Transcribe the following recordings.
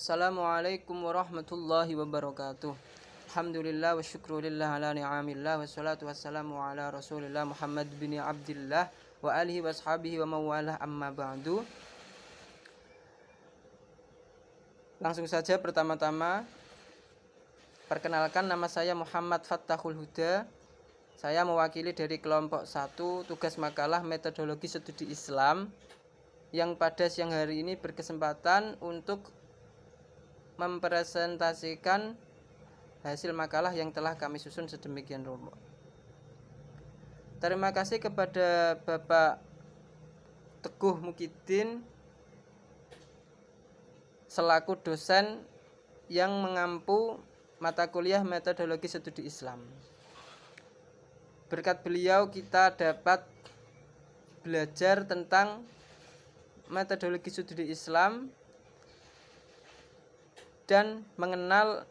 Assalamualaikum warahmatullahi wabarakatuh. Alhamdulillah wa syukrulillah ala ni'amillah wa salatu wassalamu ala rasulillah Muhammad bin Abdillah wa alihi wa ashabihi wa mawalah amma ba'du. Langsung saja pertama-tama perkenalkan, nama saya Muhammad Fathahul Huda. Saya mewakili dari kelompok 1 tugas makalah metodologi studi Islam yang pada siang hari ini berkesempatan untuk mempresentasikan hasil makalah yang telah kami susun sedemikian rupa. Terima kasih kepada Bapak Teguh Mukidin selaku dosen yang mengampu mata kuliah metodologi studi Islam. Berkat beliau kita dapat belajar tentang metodologi studi Islam dan mengenal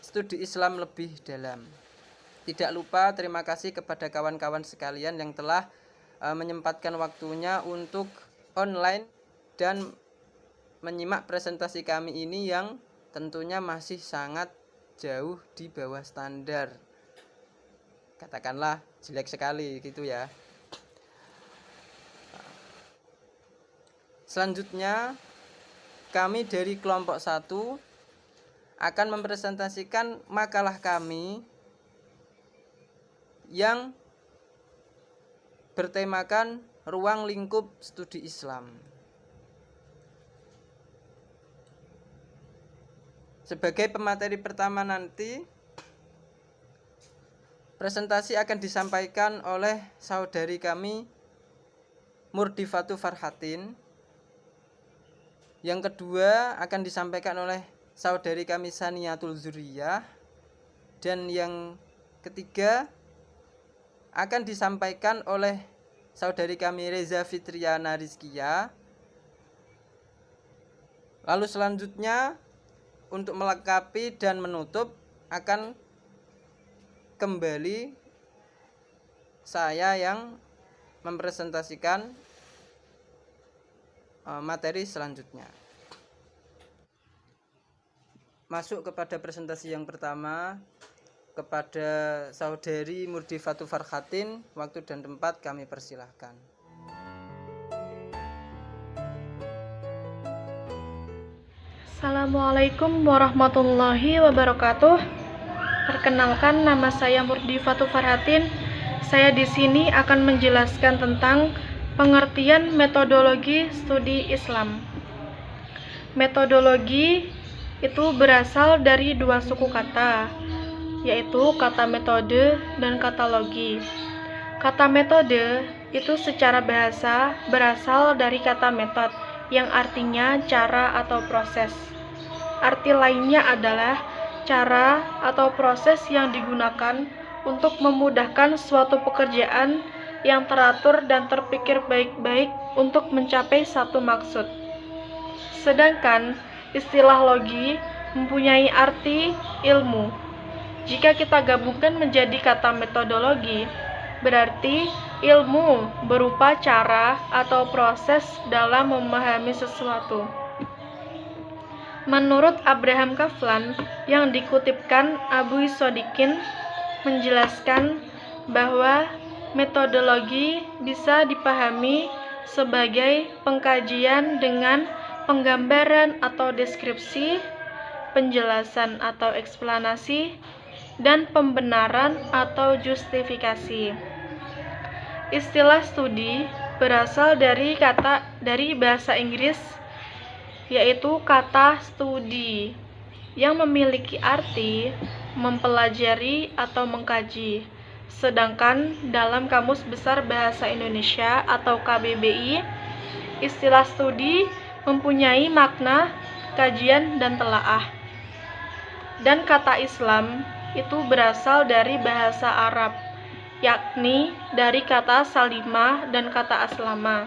studi Islam lebih dalam. Tidak lupa terima kasih kepada kawan-kawan sekalian yang telah menyempatkan waktunya untuk online dan menyimak presentasi kami ini yang tentunya masih sangat jauh di bawah standar. Katakanlah jelek sekali gitu ya. Selanjutnya kami dari kelompok 1 akan mempresentasikan makalah kami yang bertemakan ruang lingkup studi Islam. Sebagai pemateri pertama nanti, presentasi akan disampaikan oleh saudari kami Murdifatu Farhatin. Yang kedua akan disampaikan oleh saudari kami Saniatul Zuriyah. Dan yang ketiga akan disampaikan oleh saudari kami Reza Fitriana Rizkia. Lalu selanjutnya untuk melengkapi dan menutup akan kembali saya yang mempresentasikan materi selanjutnya. Masuk kepada presentasi yang pertama, kepada saudari Murdifatu Farhatin. Waktu dan tempat kami persilahkan. Assalamualaikum warahmatullahi wabarakatuh. Perkenalkan, nama saya Murdifatu Farhatin. Saya di sini akan menjelaskan tentang pengertian metodologi studi Islam. Metodologi itu berasal dari dua suku kata, yaitu kata metode dan kata logi. Kata metode itu secara bahasa berasal dari kata metode yang artinya cara atau proses. Arti lainnya adalah cara atau proses yang digunakan untuk memudahkan suatu pekerjaan yang teratur dan terpikir baik-baik untuk mencapai satu maksud. Sedangkan istilah logi mempunyai arti ilmu. Jika kita gabungkan menjadi kata metodologi, berarti ilmu berupa cara atau proses dalam memahami sesuatu. Menurut Abraham Kaplan yang dikutipkan Abu Sodikin menjelaskan bahwa metodologi bisa dipahami sebagai pengkajian dengan penggambaran atau deskripsi, penjelasan atau eksplanasi, dan pembenaran atau justifikasi. Istilah studi berasal dari bahasa Inggris, yaitu kata studi yang memiliki arti mempelajari atau mengkaji. Sedangkan dalam Kamus Besar Bahasa Indonesia atau KBBI, istilah studi mempunyai makna kajian dan telaah. Dan kata Islam itu berasal dari bahasa Arab, yakni dari kata salimah dan kata aslama.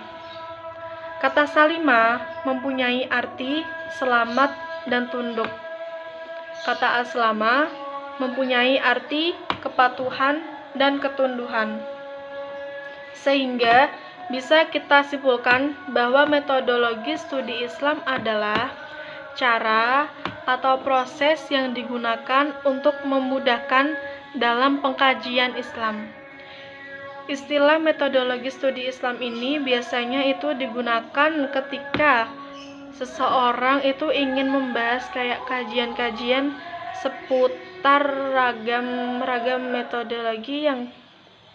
Kata salimah mempunyai arti selamat dan tunduk. Kata aslama mempunyai arti kepatuhan dan ketunduhan. Sehingga bisa kita simpulkan bahwa metodologi studi Islam adalah cara atau proses yang digunakan untuk memudahkan dalam pengkajian Islam. Istilah metodologi studi Islam ini biasanya itu digunakan ketika seseorang itu ingin membahas kayak kajian-kajian seputar ragam metodologi yang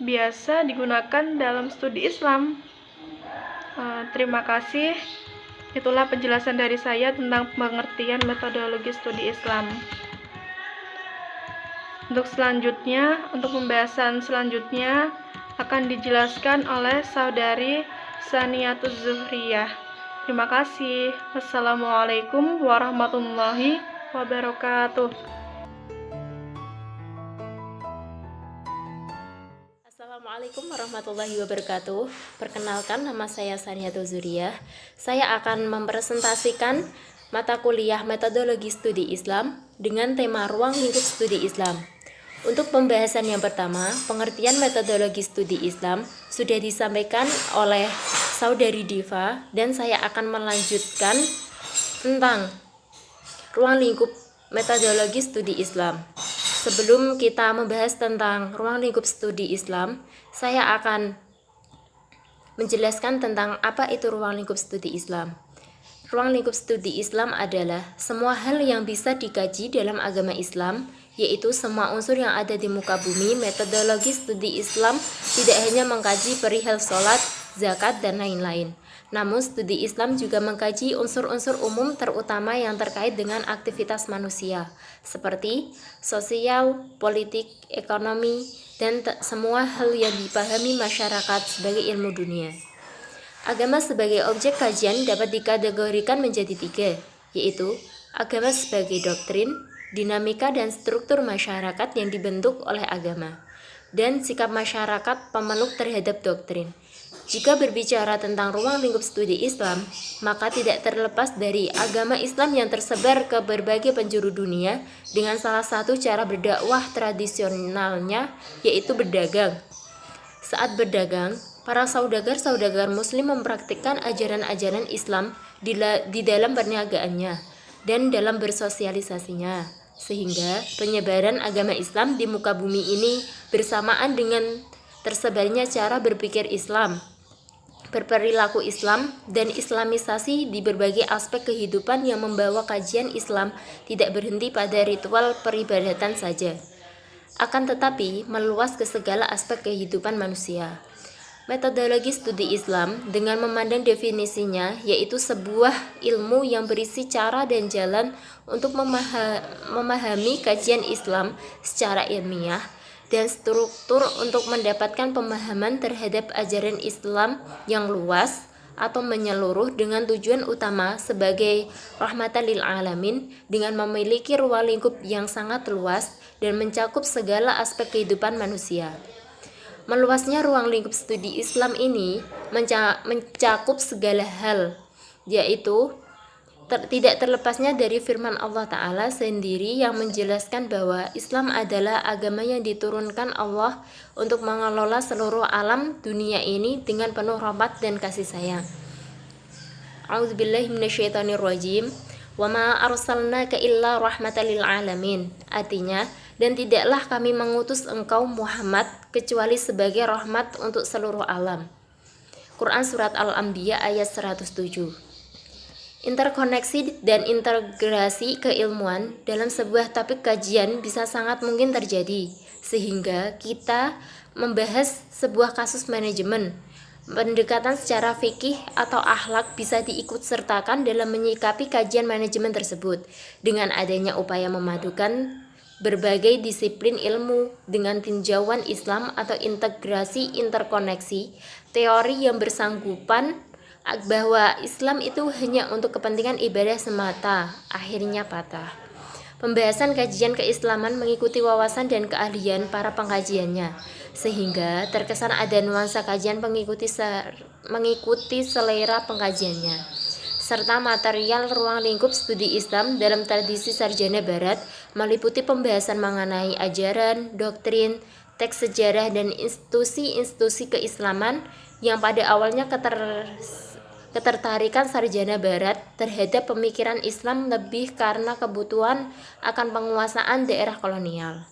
biasa digunakan dalam studi Islam. Terima kasih. Itulah penjelasan dari saya tentang pengertian metodologi studi Islam. Untuk pembahasan selanjutnya akan dijelaskan oleh saudari Saniatuz Zuhriyah. Terima kasih. Wassalamualaikum warahmatullahi wabarakatuh. Assalamualaikum warahmatullahi wabarakatuh. Perkenalkan, nama saya Saniatuz Zuhriyah. Saya akan mempresentasikan mata kuliah Metodologi Studi Islam dengan tema Ruang Lingkup Studi Islam. Untuk pembahasan yang pertama, pengertian metodologi studi Islam sudah disampaikan oleh saudari Diva, dan saya akan melanjutkan tentang ruang lingkup metodologi studi Islam. Sebelum kita membahas tentang ruang lingkup studi Islam, saya akan menjelaskan tentang apa itu ruang lingkup studi Islam. Ruang lingkup studi Islam adalah semua hal yang bisa dikaji dalam agama Islam, yaitu semua unsur yang ada di muka bumi. Metodologi studi Islam tidak hanya mengkaji perihal sholat, zakat, dan lain-lain. Namun studi Islam juga mengkaji unsur-unsur umum terutama yang terkait dengan aktivitas manusia, seperti sosial, politik, ekonomi, dan semua hal yang dipahami masyarakat sebagai ilmu dunia. Agama sebagai objek kajian dapat dikategorikan menjadi 3, yaitu agama sebagai doktrin, dinamika dan struktur masyarakat yang dibentuk oleh agama, dan sikap masyarakat pemeluk terhadap doktrin. Jika berbicara tentang ruang lingkup studi Islam, maka tidak terlepas dari agama Islam yang tersebar ke berbagai penjuru dunia dengan salah satu cara berdakwah tradisionalnya, yaitu berdagang. Saat berdagang, para saudagar-saudagar muslim mempraktikkan ajaran-ajaran Islam di dalam perniagaannya dan dalam bersosialisasinya, sehingga penyebaran agama Islam di muka bumi ini bersamaan dengan tersebarnya cara berpikir Islam, berperilaku Islam, dan islamisasi di berbagai aspek kehidupan yang membawa kajian Islam tidak berhenti pada ritual peribadatan saja, akan tetapi meluas ke segala aspek kehidupan manusia. Metodologi studi Islam dengan memandang definisinya, yaitu sebuah ilmu yang berisi cara dan jalan untuk memahami kajian Islam secara ilmiah dan struktur untuk mendapatkan pemahaman terhadap ajaran Islam yang luas atau menyeluruh dengan tujuan utama sebagai rahmatan lil alamin, dengan memiliki ruang lingkup yang sangat luas dan mencakup segala aspek kehidupan manusia. Meluasnya ruang lingkup studi Islam ini mencakup segala hal, yaitu tidak terlepasnya dari firman Allah Ta'ala sendiri yang menjelaskan bahwa Islam adalah agama yang diturunkan Allah untuk mengelola seluruh alam dunia ini dengan penuh rahmat dan kasih sayang. A'udzubillahi minasyaitonirrajim. Wa ma arsalnaka illa rahmatan lil alamin. Artinya, dan tidaklah kami mengutus engkau Muhammad kecuali sebagai rahmat untuk seluruh alam. Quran Surat Al-Anbiya ayat 107. Interkoneksi dan integrasi keilmuan dalam sebuah topik kajian bisa sangat mungkin terjadi, sehingga kita membahas sebuah kasus manajemen. Pendekatan secara fikih atau akhlak bisa diikutsertakan dalam menyikapi kajian manajemen tersebut dengan adanya upaya memadukan berbagai disiplin ilmu dengan tinjauan Islam atau integrasi interkoneksi teori yang bersanggupan bahwa Islam itu hanya untuk kepentingan ibadah semata, akhirnya patah. Pembahasan kajian keislaman mengikuti wawasan dan keahlian para pengkajiannya, sehingga terkesan ada nuansa kajian mengikuti selera pengkajiannya. Serta material ruang lingkup studi Islam dalam tradisi sarjana barat meliputi pembahasan mengenai ajaran, doktrin, teks sejarah, dan institusi-institusi keislaman yang pada awalnya ketertarikan sarjana barat terhadap pemikiran Islam lebih karena kebutuhan akan penguasaan daerah kolonial.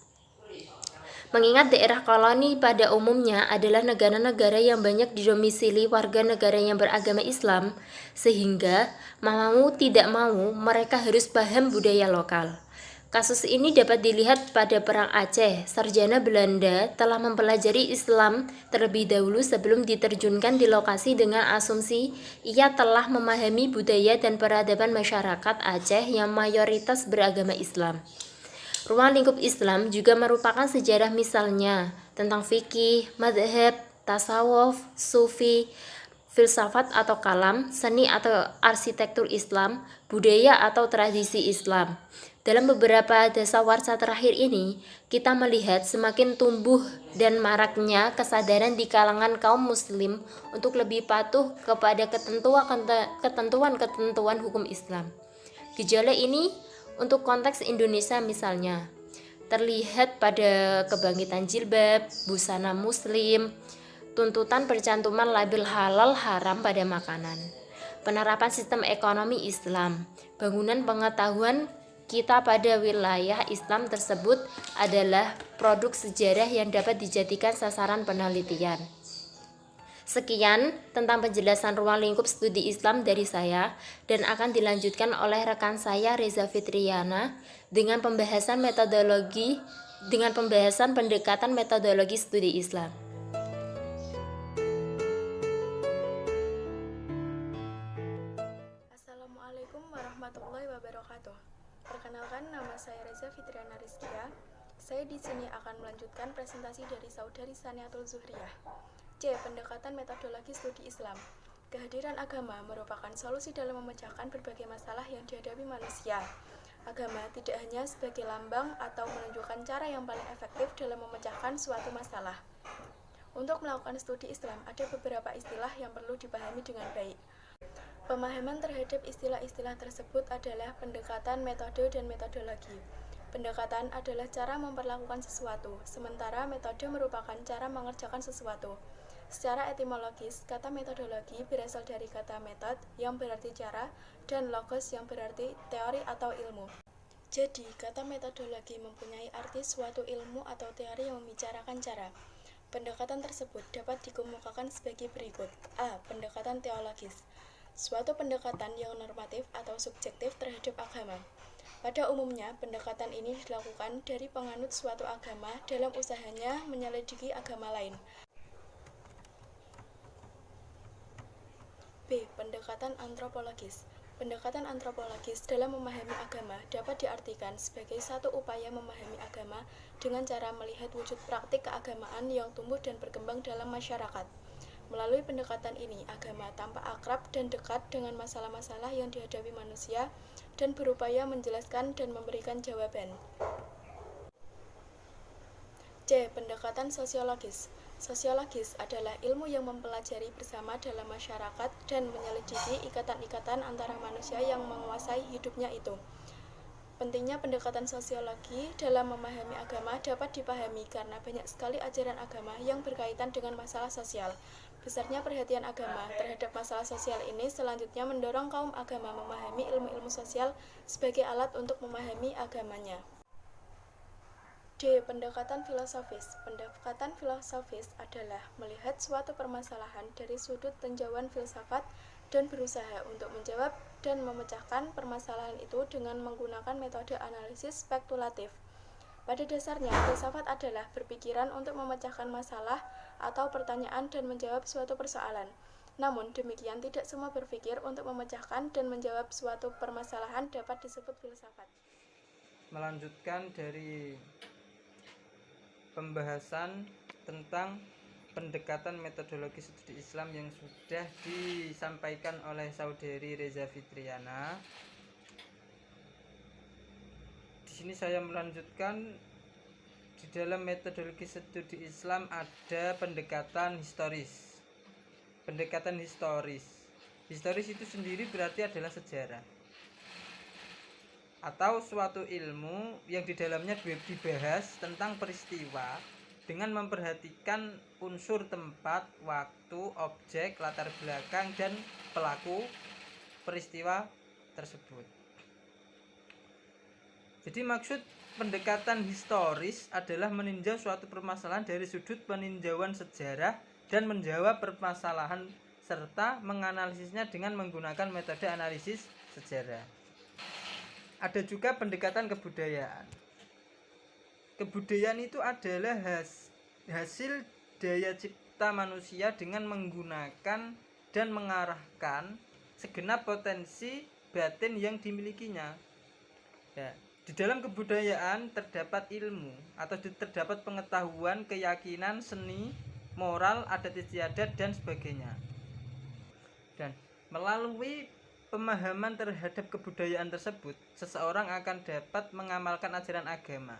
Mengingat daerah koloni pada umumnya adalah negara-negara yang banyak didomisili warga negara yang beragama Islam, sehingga mau tidak mau mereka harus paham budaya lokal. Kasus ini dapat dilihat pada Perang Aceh. Sarjana Belanda telah mempelajari Islam terlebih dahulu sebelum diterjunkan di lokasi dengan asumsi ia telah memahami budaya dan peradaban masyarakat Aceh yang mayoritas beragama Islam. Ruang lingkup Islam juga merupakan sejarah misalnya tentang fikih, madhab, tasawuf, sufi, filsafat atau kalam, seni atau arsitektur Islam, budaya atau tradisi Islam. Dalam beberapa dasawarsa terakhir ini, kita melihat semakin tumbuh dan maraknya kesadaran di kalangan kaum muslim untuk lebih patuh kepada ketentuan-ketentuan hukum Islam. Gejala ini untuk konteks Indonesia misalnya, terlihat pada kebangkitan jilbab, busana muslim, tuntutan percantuman label halal haram pada makanan, penerapan sistem ekonomi Islam, bangunan pengetahuan kita pada wilayah Islam tersebut adalah produk sejarah yang dapat dijadikan sasaran penelitian. Sekian tentang penjelasan ruang lingkup studi Islam dari saya dan akan dilanjutkan oleh rekan saya Reza Fitriana dengan pembahasan pendekatan metodologi studi Islam. Assalamualaikum warahmatullahi wabarakatuh. Perkenalkan, nama saya Reza Fitriana Rizkia. Saya di sini akan melanjutkan presentasi dari saudari Saniatul Zuhriyah. C. Pendekatan metodologi studi Islam. Kehadiran agama merupakan solusi dalam memecahkan berbagai masalah yang dihadapi manusia. Agama tidak hanya sebagai lambang atau menunjukkan cara yang paling efektif dalam memecahkan suatu masalah. Untuk melakukan studi Islam, ada beberapa istilah yang perlu dipahami dengan baik. Pemahaman terhadap istilah-istilah tersebut adalah pendekatan metode dan metodologi. Pendekatan adalah cara memperlakukan sesuatu, sementara metode merupakan cara mengerjakan sesuatu. Secara etimologis, kata metodologi berasal dari kata metod yang berarti cara dan logos yang berarti teori atau ilmu. Jadi, kata metodologi mempunyai arti suatu ilmu atau teori yang membicarakan cara. Pendekatan tersebut dapat dikemukakan sebagai berikut. A. Pendekatan teologis. Suatu pendekatan yang normatif atau subjektif terhadap agama. Pada umumnya, pendekatan ini dilakukan dari penganut suatu agama dalam usahanya menyelidiki agama lain. B. Pendekatan antropologis. Pendekatan antropologis dalam memahami agama dapat diartikan sebagai satu upaya memahami agama dengan cara melihat wujud praktik keagamaan yang tumbuh dan berkembang dalam masyarakat. Melalui pendekatan ini, agama tampak akrab dan dekat dengan masalah-masalah yang dihadapi manusia dan berupaya menjelaskan dan memberikan jawaban. C. Pendekatan sosiologis. Sosiologis adalah ilmu yang mempelajari bersama dalam masyarakat dan menyelidiki ikatan-ikatan antara manusia yang menguasai hidupnya itu. Pentingnya pendekatan sosiologi dalam memahami agama dapat dipahami karena banyak sekali ajaran agama yang berkaitan dengan masalah sosial. Besarnya perhatian agama terhadap masalah sosial ini selanjutnya mendorong kaum agama memahami ilmu-ilmu sosial sebagai alat untuk memahami agamanya. D. Pendekatan filosofis. Pendekatan filosofis adalah melihat suatu permasalahan dari sudut tinjauan filsafat dan berusaha untuk menjawab dan memecahkan permasalahan itu dengan menggunakan metode analisis spekulatif. Pada dasarnya, filsafat adalah berpikiran untuk memecahkan masalah atau pertanyaan dan menjawab suatu persoalan. Namun, demikian tidak semua berpikir untuk memecahkan dan menjawab suatu permasalahan dapat disebut filsafat. Melanjutkan dari pembahasan tentang pendekatan metodologi studi Islam yang sudah disampaikan oleh saudari Reza Fitriana. Di sini saya melanjutkan, di dalam metodologi studi Islam ada pendekatan historis. Pendekatan historis. Historis itu sendiri berarti adalah sejarah atau suatu ilmu yang di dalamnya dibahas tentang peristiwa dengan memperhatikan unsur tempat, waktu, objek, latar belakang, dan pelaku peristiwa tersebut. Jadi maksud pendekatan historis adalah meninjau suatu permasalahan dari sudut peninjauan sejarah dan menjawab permasalahan serta menganalisisnya dengan menggunakan metode analisis sejarah. Ada juga pendekatan kebudayaan. Kebudayaan itu adalah hasil daya cipta manusia dengan menggunakan dan mengarahkan segenap potensi batin yang dimilikinya. Ya, di dalam kebudayaan terdapat ilmu atau terdapat pengetahuan, keyakinan, seni, moral, adat istiadat, dan sebagainya. Dan melalui pemahaman terhadap kebudayaan tersebut, seseorang akan dapat mengamalkan ajaran agama.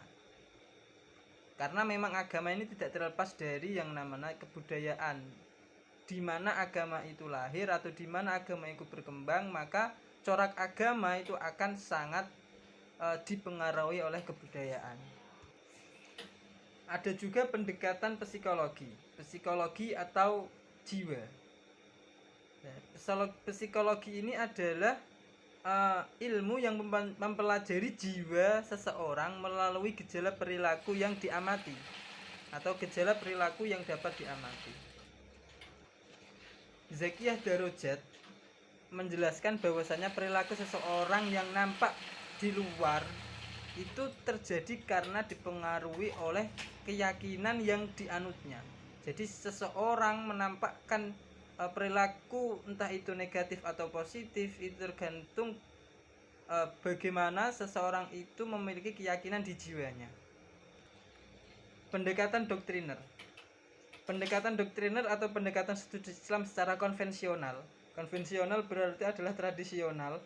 Karena memang agama ini tidak terlepas dari yang namanya kebudayaan. Di mana agama itu lahir atau di mana agama itu berkembang, maka corak agama itu akan sangat dipengaruhi oleh kebudayaan. Ada juga pendekatan psikologi atau jiwa. Psikologi ini adalah ilmu yang mempelajari jiwa seseorang melalui gejala perilaku yang diamati atau gejala perilaku yang dapat diamati. Zakiyah Darajat menjelaskan bahwasanya perilaku seseorang yang nampak di luar itu terjadi karena dipengaruhi oleh keyakinan yang dianutnya. Jadi seseorang menampakkan perilaku entah itu negatif atau positif itu tergantung bagaimana seseorang itu memiliki keyakinan di jiwanya. Pendekatan doktriner atau pendekatan studi Islam secara konvensional berarti adalah tradisional,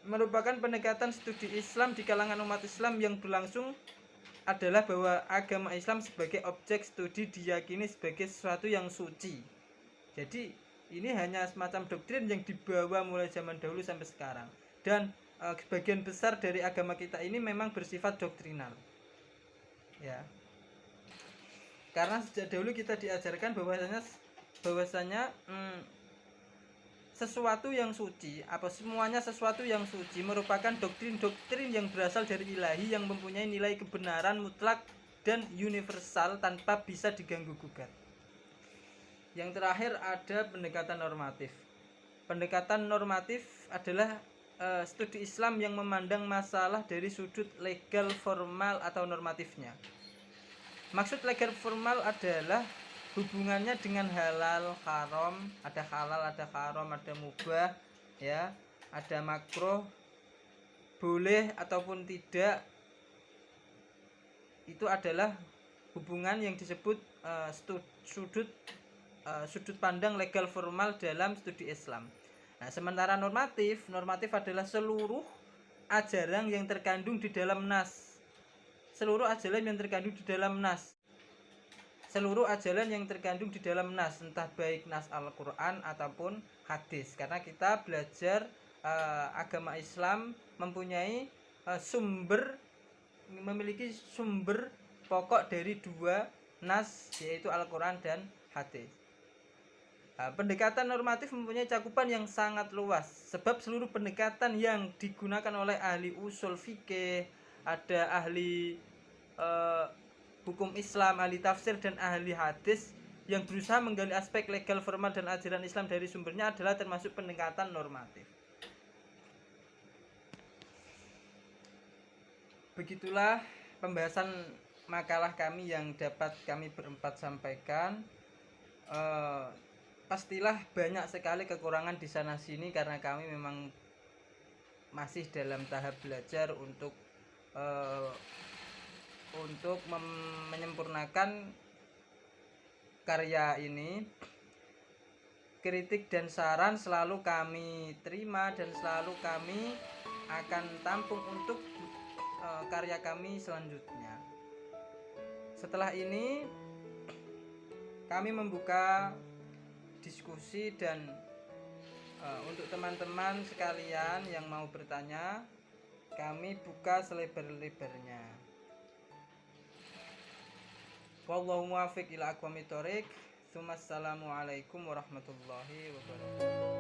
merupakan pendekatan studi Islam di kalangan umat Islam yang berlangsung adalah bahwa agama Islam sebagai objek studi diyakini sebagai sesuatu yang suci. Jadi ini hanya semacam doktrin yang dibawa mulai zaman dahulu sampai sekarang. Dan sebagian besar dari agama kita ini memang bersifat doktrinal. Ya. Karena sejak dahulu kita diajarkan bahwasanya sesuatu yang suci, semuanya sesuatu yang suci merupakan doktrin-doktrin yang berasal dari Ilahi yang mempunyai nilai kebenaran mutlak dan universal tanpa bisa diganggu-gugat. Yang terakhir ada pendekatan normatif. Pendekatan normatif adalah studi Islam yang memandang masalah dari sudut legal formal atau normatifnya. Maksud legal formal adalah hubungannya dengan halal, haram, ada halal, ada haram, ada mubah, ya, ada makruh, boleh ataupun tidak. Itu adalah hubungan yang disebut sudut pandang legal formal dalam studi Islam. Nah, sementara normatif adalah seluruh ajaran yang terkandung di dalam nas. Seluruh ajaran yang terkandung di dalam nas, entah baik nas Al-Qur'an ataupun hadis. Karena kita belajar agama Islam memiliki sumber pokok dari dua nas, yaitu Al-Qur'an dan hadis. Pendekatan normatif mempunyai cakupan yang sangat luas, sebab seluruh pendekatan yang digunakan oleh ahli usul fikih, ada ahli hukum Islam, ahli tafsir, dan ahli hadis yang berusaha menggali aspek legal formal dan ajaran Islam dari sumbernya adalah termasuk pendekatan normatif. Begitulah pembahasan makalah kami yang dapat kami berempat sampaikan. Pastilah banyak sekali kekurangan di sana sini karena kami memang masih dalam tahap belajar untuk menyempurnakan karya ini. Kritik dan saran selalu kami terima dan selalu kami akan tampung untuk karya kami selanjutnya. Setelah ini kami membuka diskusi dan untuk teman-teman sekalian yang mau bertanya, kami buka selebar-lebarnya. Wallahu muwaffiq ila aqwamit thoriq. Assalamualaikum warahmatullahi wabarakatuh.